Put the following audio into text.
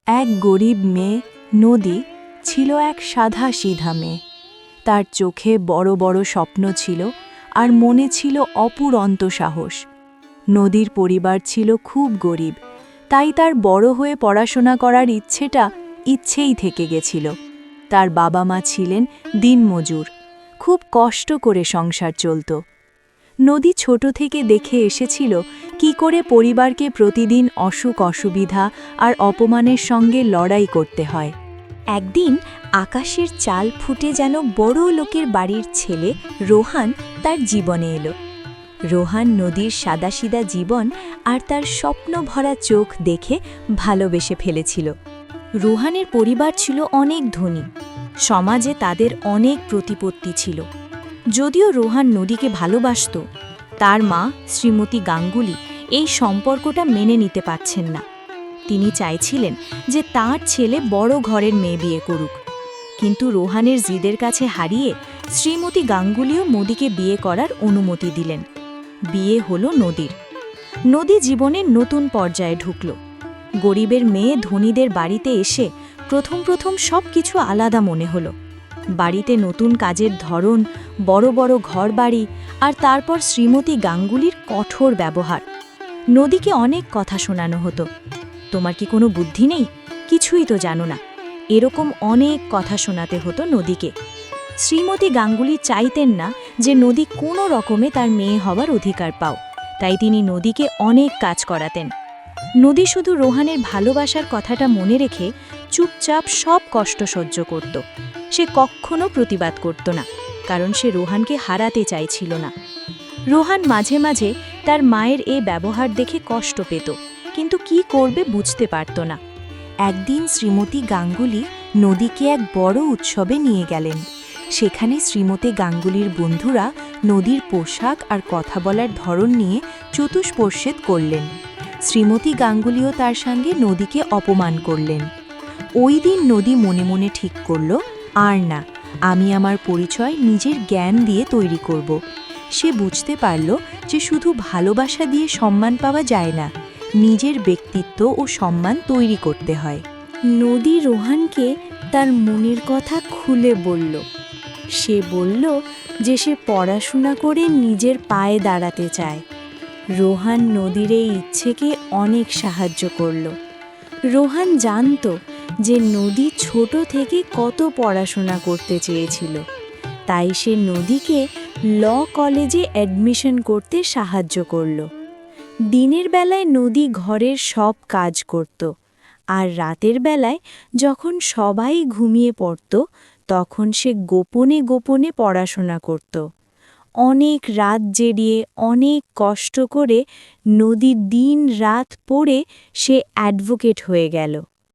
এক গরিব মেয়ে নদী ছিল এক সাধাসিধা মেয়ে। তার চোখে বড় বড় স্বপ্ন ছিল আর মনে ছিল অপুরন্ত সাহস। নদীর পরিবার ছিল খুব গরিব, তাই তার বড় হয়ে পড়াশোনা করার ইচ্ছেই থেকে গেছিল। তার বাবা মা ছিলেন দিনমজুর, খুব কষ্ট করে সংসার চলত। নদী ছোট থেকে দেখে এসেছিল কি করে পরিবারকে প্রতিদিন অসুবিধা আর অপমানের সঙ্গে লড়াই করতে হয়। একদিন আকাশের চাল ফুটে যেন বড় লোকের বাড়ির ছেলে রোহান তার জীবনে এলো। রোহান নদীর সাদাসিধা জীবন আর তার স্বপ্ন ভরা চোখ দেখে ভালোবেসে ফেলেছিল। রোহানের পরিবার ছিল অনেক ধনী, সমাজে তাদের অনেক প্রতিপত্তি ছিল। যদিও রোহান নদীকে ভালোবাসত, তার মা শ্রীমতী গাঙ্গুলি এই সম্পর্কটা মেনে নিতে পারছেন না। তিনি চাইছিলেন যে তার ছেলে বড় ঘরের মেয়ে বিয়ে করুক, কিন্তু রোহানের জিদের কাছে হারিয়ে শ্রীমতী গাঙ্গুলিও নদীকে বিয়ে করার অনুমতি দিলেন। বিয়ে হলো নদীর। নদী জীবনের নতুন পর্যায়ে ঢুকল। গরিবের মেয়ে ধনীদের বাড়িতে এসে প্রথম সব কিছু আলাদা মনে হলো। বাড়িতে নতুন কাজের ধরন, বড় বড় ঘরবাড়ি, আর তারপর শ্রীমতী গাঙ্গুলির কঠোর ব্যবহার। নদীকে অনেক কথা শোনানো হতো, তোমার কি কোনো বুদ্ধি নেই, কিছুই তো জানো না, এরকম অনেক কথা শোনাতে হতো নদীকে। শ্রীমতী গাঙ্গুলি চাইতেন না যে নদী কোনো রকমে তার মেয়ে হবার অধিকার পাও, তাই তিনি নদীকে অনেক কাজ করাতেন। নদী শুধু রোহানের ভালোবাসার কথাটা মনে রেখে চুপচাপ সব কষ্ট সহ্য করত। সে কখনো প্রতিবাদ করত না, কারণ সে রোহানকে হারাতে চাইছিল না। রোহান মাঝে মাঝে তার মায়ের এই ব্যবহার দেখে কষ্ট পেত, কিন্তু কি করবে বুঝতে পারত না। একদিন শ্রীমতী গাঙ্গুলি নদীকে এক বড় উৎসবে নিয়ে গেলেন। সেখানে শ্রীমতী গাঙ্গুলির বন্ধুরা নদীর পোশাক আর কথা বলার ধরন নিয়ে চতুষ্পর্ষেদ করলেন। শ্রীমতী গাঙ্গুলিও তার সঙ্গে নদীকে অপমান করলেন। ওই দিন নদী মনে মনে ঠিক করল, আর না, আমি আমার পরিচয় নিজের জ্ঞান দিয়ে তৈরি করব। সে বুঝতে পারল যে শুধু ভালোবাসা দিয়ে সম্মান পাওয়া যায় না, নিজের ব্যক্তিত্ব ও সম্মান তৈরি করতে হয়। নদী রোহানকে তার মনের কথা খুলে বলল। সে বলল যে সে পড়াশোনা করে নিজের পায়ে দাঁড়াতে চায়। রোহান নদীর এই ইচ্ছেকে অনেক সাহায্য করল। রোহান জানত যে নদী ছোট থেকে কত পড়াশোনা করতে চেয়েছিল, তাই সে নদীকে ল কলেজে অ্যাডমিশন করতে সাহায্য করল। দিনের বেলায় নদী ঘরের সব কাজ করত, আর রাতের বেলায় যখন সবাই ঘুমিয়ে পড়ত তখন সে গোপনে গোপনে পড়াশোনা করত। অনেক রাত জেগে অনেক কষ্ট করে নদী দিন রাত পড়ে সে অ্যাডভোকেট হয়ে গেল।